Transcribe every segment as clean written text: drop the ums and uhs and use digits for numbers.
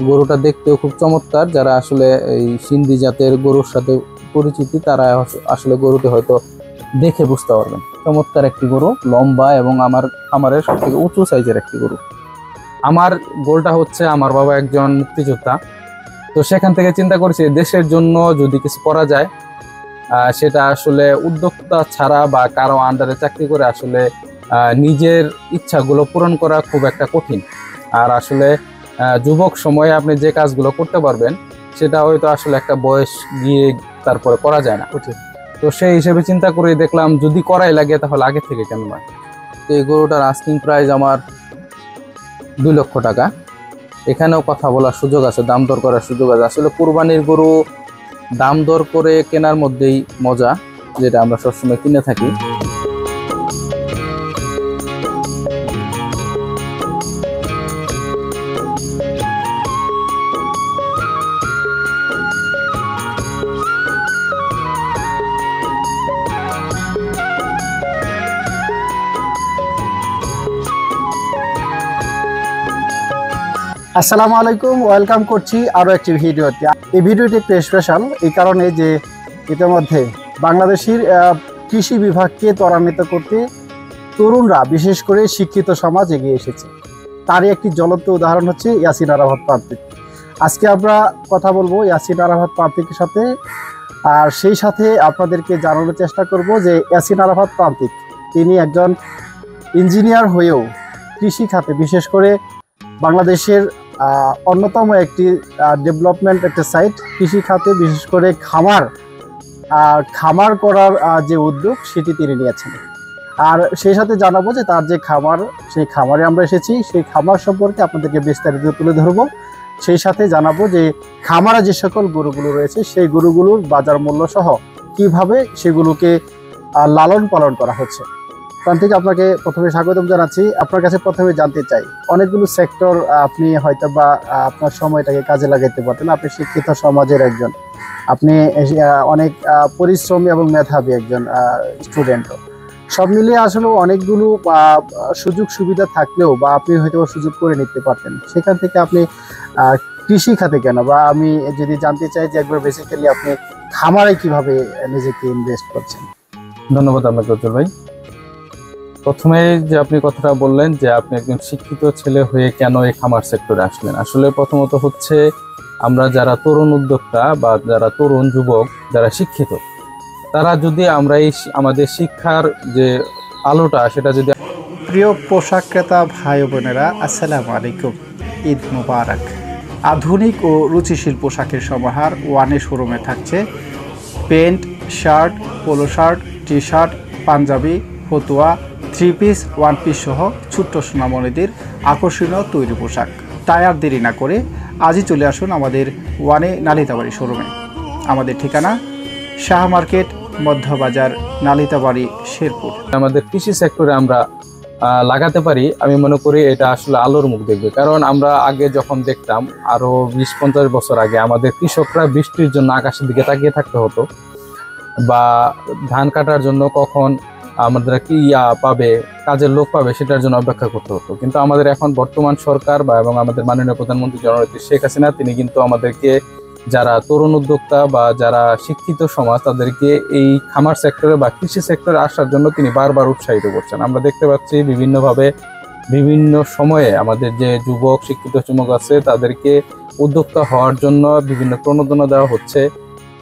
গরুটা দেখতেও খুব চমৎকার। যারা আসলে এই সিন্ধি জাতের গরুর সাথে পরিচিতি তারা আসলে গরুটি হয়তো দেখে বুঝতে পারবেন। চমৎকার একটি গরু, লম্বা এবং আমার খামারের সব থেকে উঁচু সাইজের একটি গরু। আমার গোলটা হচ্ছে, আমার বাবা একজন মুক্তিযোদ্ধা, তো সেখান থেকে চিন্তা করছি দেশের জন্য যদি কিছু করা যায়। সেটা আসলে উদ্যোক্তা ছাড়া বা কারো আন্ডারে চাকরি করে আসলে নিজের ইচ্ছাগুলো পূরণ করা খুব একটা কঠিন। আর আসলে যুবক সময়ে আপনি যে কাজগুলো করতে পারবেন সেটা হয়তো আসলে একটা বয়স গিয়ে তারপরে করা যায় না। তো সেই হিসেবে চিন্তা করে দেখলাম যদি করাই লাগে তাহলে আগে থেকে কেন নয়। তো এই গরুটার আস্কিং প্রাইস আমার 2 লক্ষ টাকা। এখানেও কথা বলার সুযোগ আছে, দাম দর করার সুযোগ আছে। আসলে কুরবানির গরু দাম দর করে কেনার মধ্যেই মজা, যেটা আমরা সবসময় কিনে থাকি। আসসালামু আলাইকুম, ওয়েলকাম করছি আরও একটি ভিডিওতে। এই ভিডিওটি একটু স্পেশাল এই কারণে যে ইতিমধ্যে বাংলাদেশের কৃষি বিভাগকে ত্বরান্বিত করতে তরুণরা, বিশেষ করে শিক্ষিত সমাজ এগিয়ে এসেছে। তারই একটি জ্বলন্ত উদাহরণ হচ্ছে ইয়াসিন আরাফাত প্রান্তিক। আজকে আমরা কথা বলবো ইয়াসিন আরাফাত প্রান্তিকের সাথে, আর সেই সাথে আপনাদেরকে জানানোর চেষ্টা করব যে ইয়াসিন আরাফাত প্রান্তিক তিনি একজন ইঞ্জিনিয়ার হয়েও কৃষি খাতে, বিশেষ করে বাংলাদেশের অন্যতম একটি ডেভেলপমেন্ট একটা সাইট কৃষি খাতে, বিশেষ করে খামার করার যে উদ্যোগ সেটি তিনি নিয়েছেন। আর সেই সাথে জানাবো যে তার যে খামার, সেই খামারে আমরা এসেছি, সেই খামার সম্পর্কে আপনাদেরকে বিস্তারিত তুলে ধরবো। সেই সাথে জানাবো যে খামারে যে সকল গরুগুলো রয়েছে সেই গরুগুলোর বাজার মূল্য সহ কিভাবে সেগুলোকে লালন পালন করা হচ্ছে। প্রান্তিক, আপনাকে প্রথমে স্বাগতম জানাচ্ছি। আপনার কাছে প্রথমে জানতে চাই, অনেকগুলো সেক্টর আপনি হয়তো বা আপনার সময়টাকে কাজে লাগাতে পারতেন। আপনি শিক্ষিত সমাজের একজন, আপনি অনেক পরিশ্রমী এবং মেধাবী একজন স্টুডেন্টও। সব মিলিয়ে আসলে অনেকগুলো সুযোগ সুবিধা থাকলেও বা আপনি হয়তো সুযোগ করে নিতে পারতেন, সেখান থেকে আপনি কৃষি খাতে কেন, বা আমি যদি জানতে চাই যে একবার বেসিক্যালি আপনি খামারে কিভাবে নিজেকে ইনভেস্ট করছেন। ধন্যবাদ আপনাকে উজ্জ্বল ভাই। প্রথমে যে আপনি কথাটা বললেন যে আপনি একজন শিক্ষিত ছেলে হয়ে কেন এই খামার সেক্টরে আসলেন, আসলে প্রথমত হচ্ছে আমরা যারা তরুণ উদ্যোক্তা বা যারা তরুণ যুবক, যারা শিক্ষিত, তারা যদি আমরা এই আমাদের শিক্ষার যে আলোটা সেটা যদি। প্রিয় পোশাক ক্রেতা ভাই বোনেরা, আসসালামু আলাইকুম, ঈদ মুবারক। আধুনিক ও রুচিশীল পোশাকের সমাহার ওয়ানে শোরুমে থাকছে pant, shirt, polo shirt, T shirt, পাঞ্জাবি, ফতুয়া, 3 পিস, 1 পিস সহ ছোট্ট সোনামণিদের আকর্ষণীয় তৈরি পোশাক। তাই আর দেরি না করে আজই চলে আসুন আমাদের ওয়ানে নালিতাবাড়ি শোরুমে। আমাদের ঠিকানা শাহ মার্কেট, মধ্যবাজার, নালিতাবাড়ি, শেরপুর। আমাদের কৃষি সেক্টরে আমরা লাগাতে পারি, আমি মনে করি এটা আসলে আলোর মুখ দেখবে। কারণ আমরা আগে যখন দেখতাম, আরো 20-50 বছর আগে আমাদের কৃষকরা বৃষ্টির জন্য আকাশের দিকে তাকিয়ে থাকতে হতো, বা ধান কাটার জন্য কখন আমাদের কি পাবে, কাজের লোক পাবে, সেটার জন্য অপেক্ষা করতে হতো। কিন্তু আমাদের এখন বর্তমান সরকার এবং আমাদের মাননীয় প্রধানমন্ত্রী জননেত্রী শেখ হাসিনা, তিনি কিন্তু আমাদেরকে, যারা তরুণ উদ্যোক্তা বা যারা শিক্ষিত সমাজ, তাদেরকে এই খামার সেক্টরে বা কৃষি সেক্টরে আসার জন্য তিনি বারবার উৎসাহিত করছেন। আমরা দেখতে পাচ্ছি বিভিন্নভাবে বিভিন্ন সময়ে আমাদের যে যুবক শিক্ষিত যুবক আছে তাদেরকে উদ্যোক্তা হওয়ার জন্য বিভিন্ন প্রণোদনা দেওয়া হচ্ছে।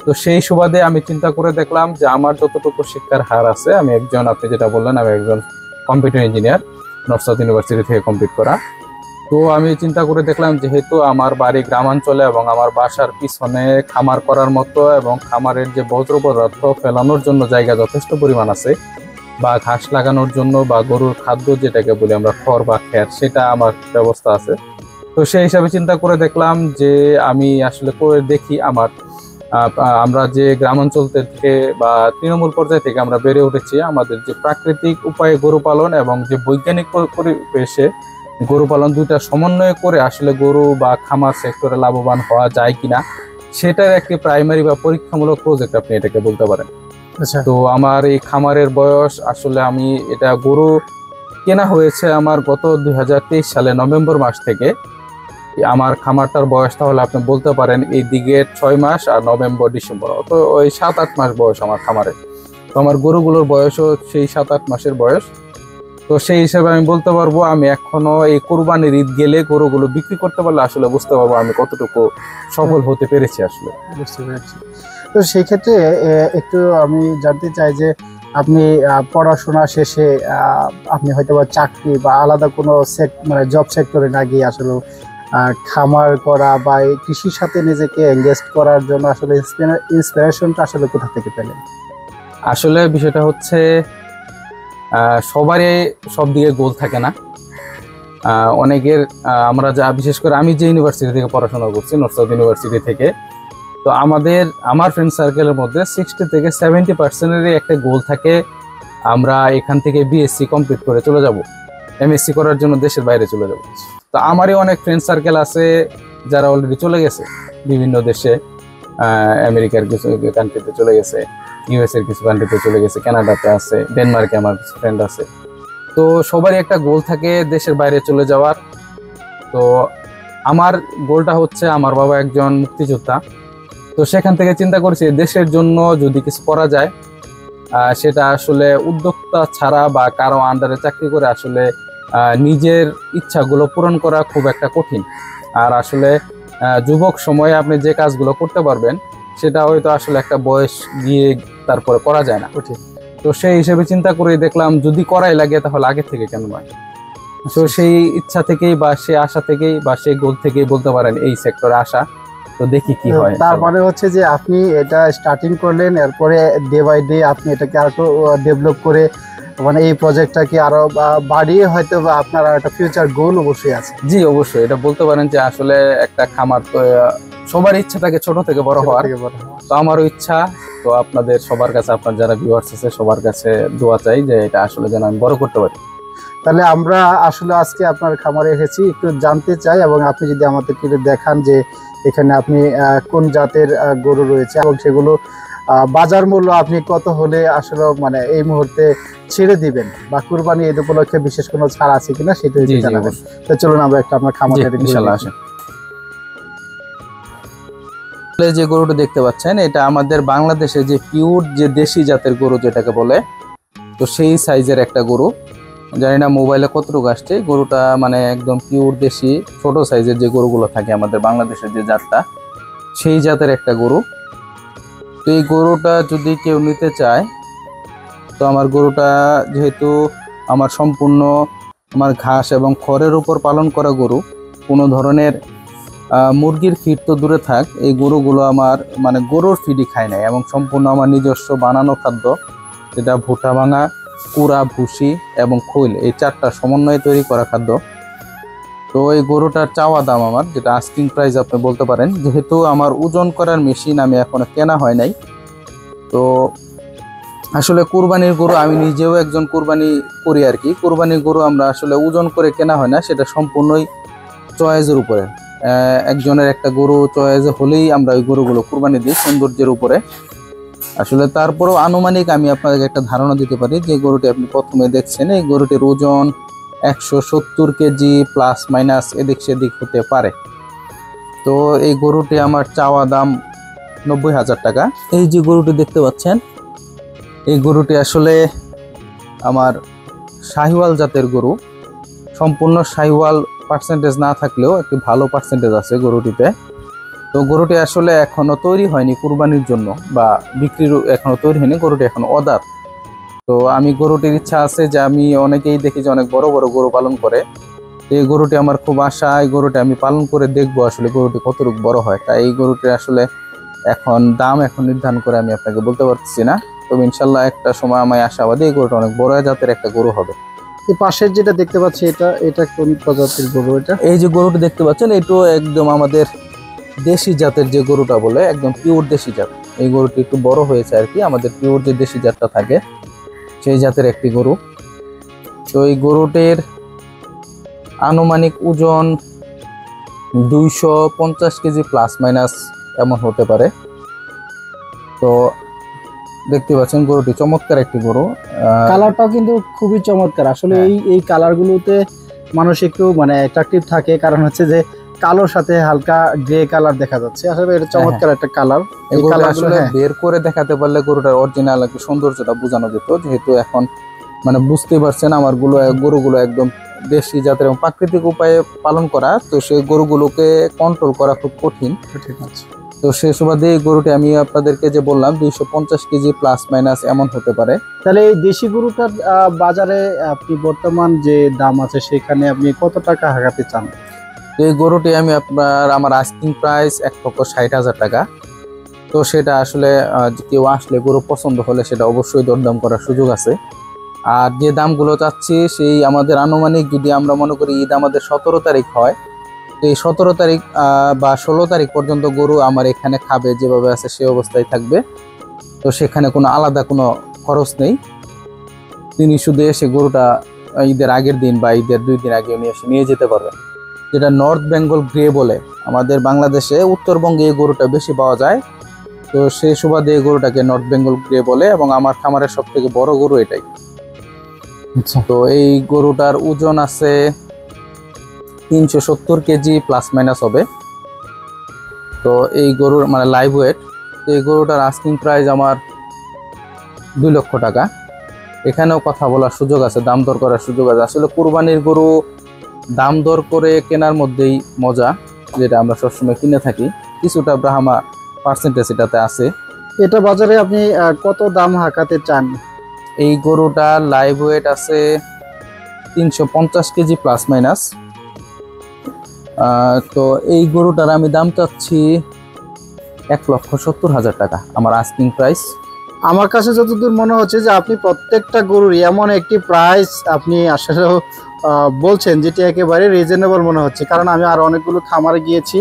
তো সেই সুবাদে আমি চিন্তা করে দেখলাম যে আমার যতটুকু শিক্ষার হার আছে, আমি একজন, আপনি যেটা বললেন, আমি একজন computer engineer, north south university থেকে কমপ্লিট করা। তো আমি চিন্তা করে দেখলাম যেহেতু আমার বাড়ি গ্রামাঞ্চলে এবং আমার বাসার পিছনে খামার করার মতো এবং খামারের যে বজ্র পদার্থ ফেলানোর জন্য জায়গা যথেষ্ট পরিমাণ আছে, বা ঘাস লাগানোর জন্য বা গরুর খাদ্য যেটাকে বলি আমরা খড় বা খ্যার, সেটা আমার ব্যবস্থা আছে। তো সেই হিসাবে চিন্তা করে দেখলাম যে আমি আসলে করে দেখি আমরা যে গ্রামাঞ্চল থেকে বা তৃণমূল পর্যায় থেকে আমরা বেড়ে উঠেছি, আমাদের যে প্রাকৃতিক উপায়ে গরু পালন এবং যে বৈজ্ঞানিক পরিবেশে গরু পালন, দুইটা সমন্বয় করে আসলে গরু বা খামার সেক্টরে লাভবান হওয়া যায় কিনা, সেটার একটি প্রাইমারি বা পরীক্ষামূলক প্রজেক্ট আপনি এটাকে বলতে পারেন। তো আমার এই খামারের বয়স, আসলে আমি এটা গরু কেনা হয়েছে আমার গত 2023 সালে নভেম্বর মাস থেকে। আমার খামারটার বয়স তাহলে আপনি বলতে পারেন এইদিকে 6 মাস আর নভেম্বর ডিসেম্বর, তো ওই 7-8 মাস বয়স আমার খামারে। তো আমার গরুগুলোর বয়সও সেই 7-8 মাসের বয়স। তো সেই হিসেবে আমি বলতে পারবো আমি এখনো এই কোরবানির ঈদ গেলে গরুগুলো বিক্রি করতে পারলে আসলে বুঝতে পারবো আমি কতটুকু সফল হতে পেরেছি আসলে। বুঝতে পেরেছি। তো সেই ক্ষেত্রে একটু আমি জানতে চাই যে আপনি পড়াশোনা শেষে আপনি হয়তো বা চাকরি বা আলাদা কোনো মানে জব সেক্টরে না গিয়ে আসলে খামার করা বা এই কৃষির সাথে নিজেকে এঙ্গেজ করার জন্য আসলে ইন্সপিরেশনটা আসলে কোথা থেকে পেলেন? আসলে বিষয়টা হচ্ছে সবারই সব দিকে গোল থাকে না। অনেকের আমরা যা বিশেষ করে আমি যে ইউনিভার্সিটি থেকে পড়াশোনা করছি, নর্থ সাউথ ইউনিভার্সিটি থেকে, তো আমার ফ্রেন্ড সার্কেলের মধ্যে 60 থেকে 70% একটা গোল থাকে আমরা এখান থেকে বিএসসি কমপ্লিট করে চলে যাব, এমএসসি করার জন্য দেশের বাইরে চলে যাব। তো আমারই অনেক ফ্রেন্ড সার্কেল আছে যারা অলরেডি চলে গেছে বিভিন্ন দেশে, আমেরিকার কিছু কান্ট্রিতে চলে গেছে, ইউএস এর কিছু কান্ট্রিতে চলে গেছে, কানাডাতে আছে, ডেনমার্কে আমার কিছু ফ্রেন্ড আছে। তো সবারই একটা গোল থাকে দেশের বাইরে চলে যাওয়ার। তো আমার গোলটা হচ্ছে, আমার বাবা একজন মুক্তিযোদ্ধা, তো সেখান থেকে চিন্তা করছি দেশের জন্য যদি কিছু করা যায়, সেটা আসলে উদ্যোক্তা ছাড়া বা কারো আন্ডারে চাকরি করে আসলে নিজের ইচ্ছাগুলো পূরণ করা খুব একটা কঠিন। আর আসলে যুবক সময়ে আপনি যে কাজগুলো করতে পারবেন সেটা হয়তো আসলে একটা বয়স গিয়ে তারপরে করা যায় না। তো সেই হিসেবে চিন্তা করে দেখলাম যদি করাই লাগে তাহলে আগে থেকে কেন নয়। তো সেই ইচ্ছা থেকেই বা সেই আশা থেকেই বা সেই গোল থেকেই বলতে পারেন এই সেক্টরে আসা। তো দেখি কি হয়। তার মানে হচ্ছে যে আপনি এটা স্টার্টিং করলেন, এরপরে ডে বাই ডে আপনি এটাকে আরো ডেভেলপ করে মানে এই প্রজেক্টটাকে আরো বাড়িয়ে হয়তো বা আপনার একটা ফিউচার গোল অবশ্যই আছে। জি অবশ্যই, এটা বলতে পারেন যে আসলে একটা খামার তো সবার ইচ্ছা থাকে ছোট থেকে বড় হওয়ার, তো আমারও ইচ্ছা। তো আপনাদের সবার কাছে, আপনার যারা ভিউয়ার্স আছে সবার কাছে দোয়া চাই যে এটা আসলে যেন আমি বড় করতে পারি। তাহলে আমরা আসলে আজকে আপনার খামারে এসেছি, একটু জানতে চাই এবং আপনি যদি আমাদেরকে দেখান যে এখানে আপনি কোন জাতের গরু রয়েছে এবং সেগুলো বাজার মূল্য আপনি কত হলে আসলে মানে এই মুহূর্তে ছেড়ে দিবেন বা কুরবানি ঈদ উপলক্ষে বিশেষ কোনো ছাড় আছে কিনা সেটা যদি জানাবেন। তো চলুন আমরা একটা আপনার খামারে ইনশাআল্লাহ আসেন। যে গরুটা দেখতে পাচ্ছেন এটা আমাদের বাংলাদেশে যে পিওর যে দেশি জাতের গরু যেটাকে বলে, তো সেই সাইজের একটা গরু। জানি না মোবাইলে কতটুকু আসছে, গরুটা মানে একদম পিওর দেশি ছোট সাইজের যে গরুগুলো থাকে আমাদের বাংলাদেশের যে জাতটা, সেই জাতের একটা গরু। তো এই গরুটা যদি কেউ নিতে চায়, তো আমার গরুটা যেহেতু আমার সম্পূর্ণ আমার ঘাস এবং খড়ের উপর পালন করা গরু, কোনো ধরনের মুরগির ফিড তো দূরে থাক, এই গরুগুলো আমার মানে গরুর ফিডই খায় না, এবং সম্পূর্ণ আমার নিজস্ব বানানো খাদ্য, যেটা ভুট্টা ভাঙা, কুড়া, ভুসি এবং খৈল, এই 4টা সমন্বয়ে তৈরি করা খাদ্য। তো এই গরুটার চাওয়া দাম আমার, যেটা আস্কিং প্রাইস আপনি বলতে পারেন, যেহেতু আমার ওজন করার মেশিন আমি এখনো কেনা হয় নাই। তো আসলে কুরবানির গরু আমি নিজেও একজন কুরবানি করি আর কি। কুরবানির গরু আমরা আসলে ওজন করে কেনা হয় না, সেটা সম্পূর্ণই চয়েসের উপরে। একজনের একটা গরু চয়েস হলেই আমরা ওই গরুগুলো কুরবানি দিই সৌন্দর্যের উপরে। আসলে তারপরেও আনুমানিক আমি আপনাদের একটা ধারণা দিতে পারি যে গরুটি আপনি প্রথমে দেখছেন, এই গরুটির ওজন 170 কেজি প্লাস মাইনাস এদিক সেদিক হতে পারে। তো এই গরুটি আমার চাওয়া দাম 90,000 টাকা। এই যে গরুটি দেখতে পাচ্ছেন, এই গরুটি আসলে আমার শাহিওয়াল জাতের গরু। সম্পূর্ণ শাহিওয়াল পার্সেন্টেজ না থাকলেও একটি ভালো পার্সেন্টেজ আছে গরুটিতে। তো গরুটি আসলে এখনো তৈরি হয়নি কুরবানির জন্য বা বিক্রির এখনো তৈরি হয়নি, গরুটি এখন অদাঁত। তো আমি গরুটির ইচ্ছা আছে যে আমি অনেকেই দেখি যে অনেক বড় বড় গরু পালন করে, এই গরুটি আমার খুব আশা, এই গরুটি আমি পালন করে দেখবো আসলে গরুটি কতটুকু বড় হয়। তাই এই গরুটির আসলে এখন দাম এখন নির্ধারণ করে আমি আপনাকে বলতে পারছি না, তবে ইনশাল্লাহ একটা সময় আমি আশাবাদী এই গরুটা অনেক বড় জাতের একটা গরু হবে। এই পাশের যেটা দেখতে পাচ্ছি এটা কোন প্রজাতির গরু? এটা এই যে গরুটি দেখতে পাচ্ছেন এটাও একদম আমাদের দেশি জাতের যে গরুটা বলে, একদম পিওর দেশি জাত। এই গরুটি একটু বড় হয়েছে আর কি, আমাদের পিওর যে দেশি জাতটা থাকে সেই জাতের একটি গরু। তো এই গরুটির আনুমানিক ওজন 250 কেজি প্লাস মাইনাস এমন হতে পারে। তো দেখতে পাচ্ছেন গরুটি চমৎকার একটি গরু, কালারটাও কিন্তু খুবই চমৎকার আসলে। এই কালারগুলোতে মানুষ একটু মানে অ্যাট্রাকটিভ থাকে, কারণ হচ্ছে যে কালোর সাথে হালকা গ্রে কালার দেখা যাচ্ছে, আসলে এটা চমৎকার একটা কালার। এই এগুলো কালার আসলে বের করে দেখাতে পারলে গরুটার অরিজিনাল একটু সৌন্দর্যটা বোঝানো যেত, যেহেতু এখন মানে বুঝতে পারছেন আমার গরুগুলো একদম দেশি জাতের এবং প্রাকৃতিক উপায়ে পালন করা, তো সেই গরুগুলোকে কন্ট্রোল করা খুব কঠিন। ঠিক আছে। তো সেই সুবাদে এই গরুটি আমি আপনাদেরকে যে বললাম 250 কেজি প্লাস মাইনাস এমন হতে পারে। তাহলে এই দেশি গরুটার বাজারে আপনি বর্তমান যে দাম আছে সেখানে আপনি কত টাকা হাঁকাতে চান? তো এই গরুটি আমি আমার আস্কিং প্রাইস 1,60,000 টাকা। তো সেটা আসলে কেউ আসলে গরু পছন্দ হলে সেটা অবশ্যই দরদাম করার সুযোগ আছে। আর যে দামগুলো চাচ্ছি সেই আমাদের আনুমানিক, যদি আমরা মনে করি ঈদ আমাদের 17 তারিখ হয়, তো এই 17 তারিখ বা 16 তারিখ পর্যন্ত গরু আমার এখানে খাবে, যেভাবে আছে সে অবস্থায় থাকবে। তো সেখানে কোনো আলাদা কোনো খরচ নেই, তিনি শুধু এসে গরুটা ঈদের আগের দিন বা ঈদের 2 দিন আগে নিয়ে এসে নিয়ে যেতে পারবেন। যেটা নর্থ বেঙ্গল গ্রে বলে, আমাদের বাংলাদেশে উত্তরবঙ্গে এই গরুটা বেশি পাওয়া যায়। তো সেই সুবাদে এই গরুটাকে নর্থ বেঙ্গল গ্রে বলে, এবং আমার খামারের সব থেকে বড় গরু এটাই। তো এই গরুটার ওজন আছে 370 কেজি প্লাস মাইনাস হবে। তো এই গরুর মানে লাইভ ওয়েট, এই গরুটার আস্কিং প্রাইস আমার 2 লক্ষ টাকা। এখানেও কথা বলার সুযোগ আছে, দাম দর করার সুযোগ আছে। আসলে কুরবানির গরু দাম দর করে কেনার মধ্যেই মজা, যেটা আমরা সবসময় কিনে থাকি, কিছুটা ব্রাহ্মা পার্সেন্টেজ এটাতে আছে। এটা বাজারে আপনি কত দাম হাঁকাতে চান? এই গরুটা লাইভ ওয়েট আছে 350 কেজি প্লাস মাইনাস। তো এই গরুটার আমি দাম চাচ্ছি 1,70,000 টাকা, আমার আস্কিং প্রাইস। আমার কাছে যতদূর মনে হচ্ছে যে আপনি প্রত্যেকটা গরুর এমন একটি প্রাইস আপনি আসলে বলছেন যেটি একেবারে রিজনেবল মনে হচ্ছে, কারণ আমি আর অনেকগুলো খামারে গিয়েছি,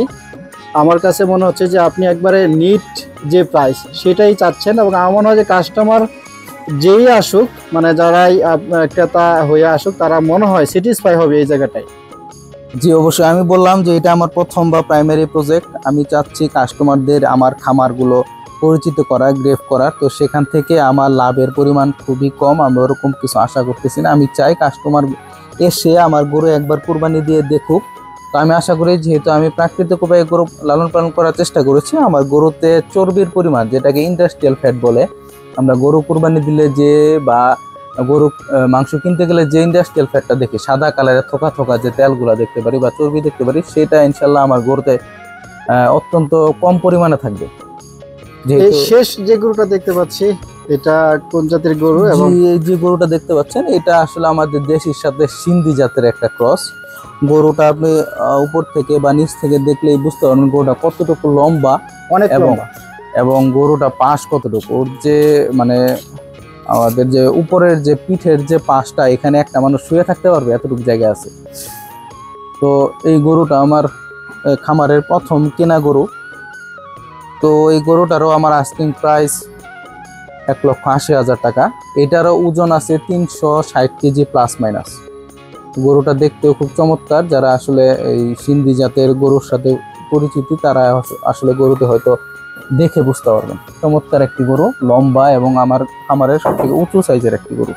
আমার কাছে মনে হচ্ছে যে আপনি একবারে নিট যে প্রাইস সেটাই চাচ্ছেন, এবং আমার মনে হয় যে কাস্টমার যেই আসুক, মানে যারাই ক্রেতা হয়ে আসুক, তারা মনে হয় স্যাটিসফাই হবে এই জায়গাটায়। জি অবশ্যই, আমি বললাম যে এটা আমার প্রথম বা প্রাইমারি প্রজেক্ট। আমি চাচ্ছি কাস্টমারদের আমার খামারগুলো পরিচিত করা, গ্রেফ করার। তো সেখান থেকে আমার লাভের পরিমাণ খুবই কম, আমি ওরকম কিছু আশা করতেছি না। আমি চাই কাস্টমার এসে আমার গরু একবার কুরবানি দিয়ে দেখুক। তো আমি আশা করি, যেহেতু আমি প্রাকৃতিক উপায়ে গরু লালন পালন করার চেষ্টা করেছি, আমার গরুতে চর্বির পরিমাণ, যেটাকে ইন্ডাস্ট্রিয়াল ফ্যাট বলে, আমরা গরু কুরবানি দিলে যে বা গরু মাংস কিনতে গেলে যে ইন্ডাস্ট্রিয়াল ফ্যাটটা দেখি, সাদা কালারের থোকা থোকা যে তেলগুলো দেখতে পারি বা চর্বি দেখতে পারি, সেটা ইনশাল্লাহ আমার গরুতে অত্যন্ত কম পরিমাণে থাকবে। এই শেষ যে গরুটা দেখতে পাচ্ছি, এটা কোন জাতের গরু? এবং এই যে গরুটা দেখতে পাচ্ছেন, এটা আসলে আমাদের দেশির সাথে সিন্ধি জাতের একটা ক্রস। গরুটা আপনি উপর থেকে বা নিচ থেকে দেখলেই বুঝতে পারবেন গরুটা কতটুকু লম্বা, অনেক লম্বা, এবং গরুটা পাশ কতটুকু, ওর যে মানে আমাদের যে উপরের যে পিঠের যে পাশটা, এখানে একটা মানুষ শুয়ে থাকতে পারবে এতটুকু জায়গা আছে। তো এই গরুটা আমার খামারের প্রথম কেনা গরু। তো এই গরুটারও আমার আস্কিং প্রাইস 1,80,000 টাকা। এটারও ওজন আছে 360 কেজি প্লাস মাইনাস। গরুটা দেখতেও খুব চমৎকার। যারা আসলে এই সিন্ধি জাতের গরুর সাথে পরিচিতি, তারা আসলে গরুতে হয়তো দেখে বুঝতে পারবেন। চমৎকার একটি গরু, লম্বা, এবং আমার খামারের সব থেকে উঁচু সাইজের একটি গরু।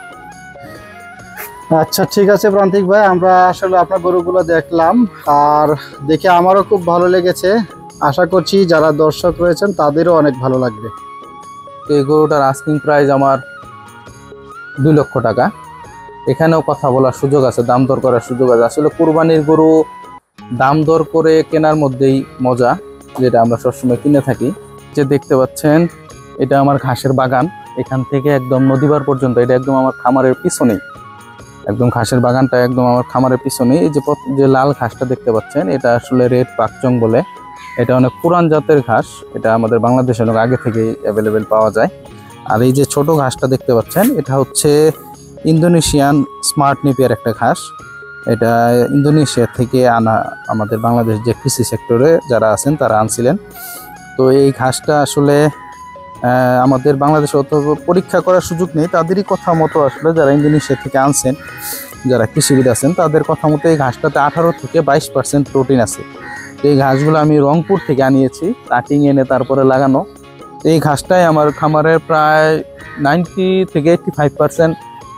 আচ্ছা, ঠিক আছে প্রান্তিক ভাই, আমরা আসলে আপনার গরুগুলো দেখলাম, আর দেখে আমারও খুব ভালো লেগেছে। আশা করছি যারা দর্শক রয়েছেন তাদেরও অনেক ভালো লাগবে। এই গরুটার আস্কিং প্রাইস আমার 2 লক্ষ টাকা। এখানেও কথা বলার সুযোগ আছে, দাম দর করার সুযোগ আছে। আসলে কুরবানির গরু দাম দর করে কেনার মধ্যেই মজা, যেটা আমরা সবসময় কিনে থাকি। যে দেখতে পাচ্ছেন, এটা আমার ঘাসের বাগান, এখান থেকে একদম নদীবার পর্যন্ত, এটা একদম আমার খামারের পিছনেই, একদম ঘাসের বাগানটা একদম আমার খামারের পিছনেই। এই যে লাল ঘাসটা দেখতে পাচ্ছেন, এটা আসলে রেড পাকচং বলে। এটা অনেক পুরান জাতের ঘাস, এটা আমাদের বাংলাদেশে অনেক আগে থেকেই অ্যাভেলেবেল পাওয়া যায়। আর এই যে ছোট ঘাসটা দেখতে পাচ্ছেন, এটা হচ্ছে ইন্দোনেশিয়ান স্মার্ট নেপিয়ার একটা ঘাস। এটা ইন্দোনেশিয়া থেকে আনা, আমাদের বাংলাদেশ যে কৃষি সেক্টরে যারা আছেন তারা আনছিলেন। তো এই ঘাসটা আসলে আমাদের বাংলাদেশে অত পরীক্ষা করার সুযোগ নেই, তাদেরই কথা মতো আসলে যারা ইন্দোনেশিয়া থেকে আনছেন, যারা কৃষিবিদ আছেন, তাদের কথা মতো এই ঘাসটাতে 18 থেকে 22% প্রোটিন আছে। এই ঘাসগুলো আমি রংপুর থেকে আনিয়েছি, কাটিং এনে তারপরে লাগানো। এই ঘাসটাই আমার খামারের প্রায় 90 থেকে 85%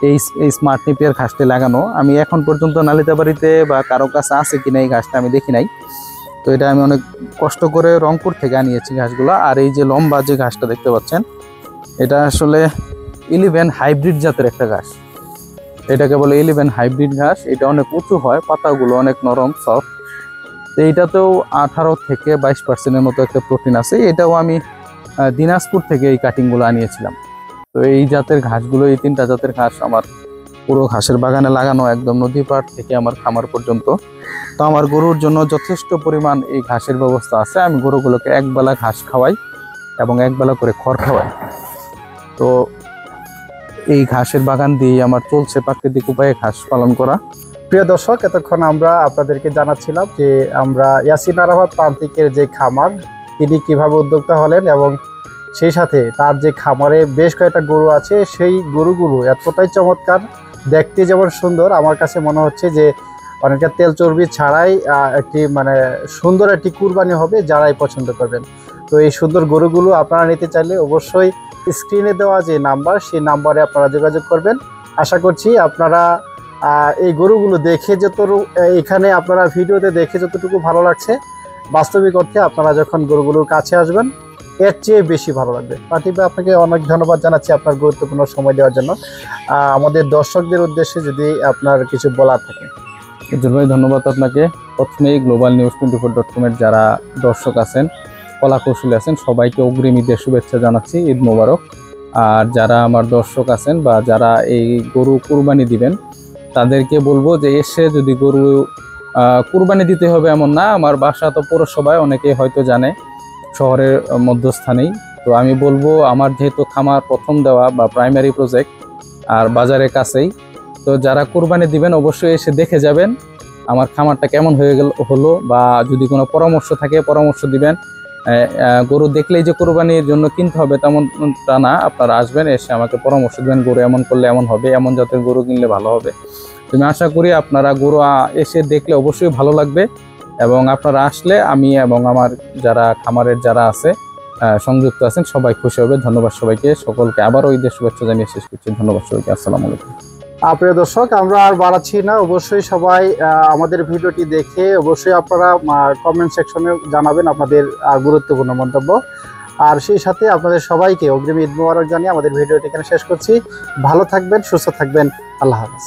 এই স্মার্ট নেপিয়ার ঘাসটি লাগানো। আমি এখন পর্যন্ত নালিতাবাড়িতে বা কারো কাছে আছে কিনা এই ঘাসটা আমি দেখি নাই। তো এটা আমি অনেক কষ্ট করে রংপুর থেকে আনিয়েছি ঘাসগুলো। আর এই যে লম্বা যে ঘাসটা দেখতে পাচ্ছেন, এটা আসলে 11 হাইব্রিড জাতের একটা ঘাস। এটাকে বলে 11 হাইব্রিড ঘাস। এটা অনেক উঁচু হয়, পাতাগুলো অনেক নরম সফট। তো এইটাতেও 18 থেকে 22% মতো একটা প্রোটিন আছে। এটাও আমি দিনাজপুর থেকে এই কাটিংগুলো আনিয়েছিলাম। তো এই জাতের ঘাসগুলো, এই 3টা জাতের ঘাস আমার পুরো ঘাসের বাগানে লাগানো, একদম নদী পাড় থেকে আমার খামার পর্যন্ত। তো আমার গরুর জন্য যথেষ্ট পরিমাণ এই ঘাসের ব্যবস্থা আছে। আমি গরুগুলোকে একবেলা ঘাস খাওয়াই এবং একবেলা করে খড় খাওয়াই। তো এই ঘাসের বাগান দিয়ে আমার চলছে প্রাকৃতিক উপায়ে ঘাস পালন করা। প্রিয় দর্শক, এতক্ষণ আমরা আপনাদেরকে জানাচ্ছিলাম যে আমরা ইয়াসিন আরাফাত প্রান্তিকের যে খামার, তিনি কিভাবে উদ্যোক্তা হলেন এবং সেই সাথে তার যে খামারে বেশ কয়েকটা গরু আছে, সেই গরুগুলো এতটাই চমৎকার, দেখতে যেমন সুন্দর, আমার কাছে মনে হচ্ছে যে অনেকটা তেল চর্বি ছাড়াই একটি মানে সুন্দর একটি কুরবানি হবে যারাই পছন্দ করবেন। তো এই সুন্দর গরুগুলো আপনারা নিতে চাইলে অবশ্যই স্ক্রিনে দেওয়া যে নাম্বার, সেই নাম্বারে আপনারা যোগাযোগ করবেন। আশা করছি আপনারা এই গরুগুলো দেখে এখানে আপনারা ভিডিওতে দেখে যতটুকু ভালো লাগছে, বাস্তবিক অর্থে আপনারা যখন গরুগুলোর কাছে আসবেন এর চেয়ে বেশি ভালো লাগবে। পার্থিব ভাই, আপনাকে অনেক ধন্যবাদ জানাচ্ছি আপনার গুরুত্বপূর্ণ সময় দেওয়ার জন্য। আমাদের দর্শকদের উদ্দেশ্যে যদি আপনার কিছু বলার থাকে। ভাই, ধন্যবাদ আপনাকে। প্রথমেই globalnews24.com এর যারা দর্শক আছেন, কলা কৌশলী আছেন, সবাইকে অগ্রিম ঈদের শুভেচ্ছা জানাচ্ছি, ঈদ মোবারক। আর যারা আমার দর্শক আছেন বা যারা এই গরু কুরবানি দিবেন, তাদেরকে বলবো যে এসে যদি গরু কুরবানি দিতে হবে এমন না। আমার বাসা তো পৌরসভায়, অনেকেই হয়তো জানে, শহরের মধ্যস্থানেই। তো আমি বলবো, আমার যেহেতু খামার প্রথম দেওয়া বা প্রাইমারি প্রজেক্ট আর বাজারের কাছেই, তো যারা কুরবানি দিবেন অবশ্যই এসে দেখে যাবেন আমার খামারটা কেমন হলো, বা যদি কোনো পরামর্শ থাকে পরামর্শ দিবেন। গরু দেখলেই যে কুরবানির জন্য কিনতে হবে তেমনটা না, আপনারা আসবেন, এসে আমাকে পরামর্শ দেবেন, গরু এমন করলে এমন হবে, এমন জাতের গরু কিনলে ভালো হবে। আমি আশা করি আপনারা গরু এসে দেখলে অবশ্যই ভালো লাগবে, এবং আপনারা আসলে আমি এবং আমার যারা খামারের যারা আছে সংযুক্ত আছেন সবাই খুশি হবে। ধন্যবাদ সবাইকে, সকলকে আবারও ঈদের শুভেচ্ছা জানিয়ে শেষ করছি। ধন্যবাদ সবাইকে, আসসালামু আলাইকুম। প্রিয় দর্শক, আমরা আর বাড়াচ্ছি না, অবশ্যই সবাই আমাদের ভিডিওটি দেখে অবশ্যই আপনারা কমেন্ট সেকশনে জানাবেন আপনাদের গুরুত্বপূর্ণ মন্তব্য। আর সেই সাথে আপনাদের সবাইকে অগ্রিম ঈদ মোবারক জানিয়ে আমাদের ভিডিওটি এখানে শেষ করছি। ভালো থাকবেন, সুস্থ থাকবেন, আল্লাহ হাফেজ।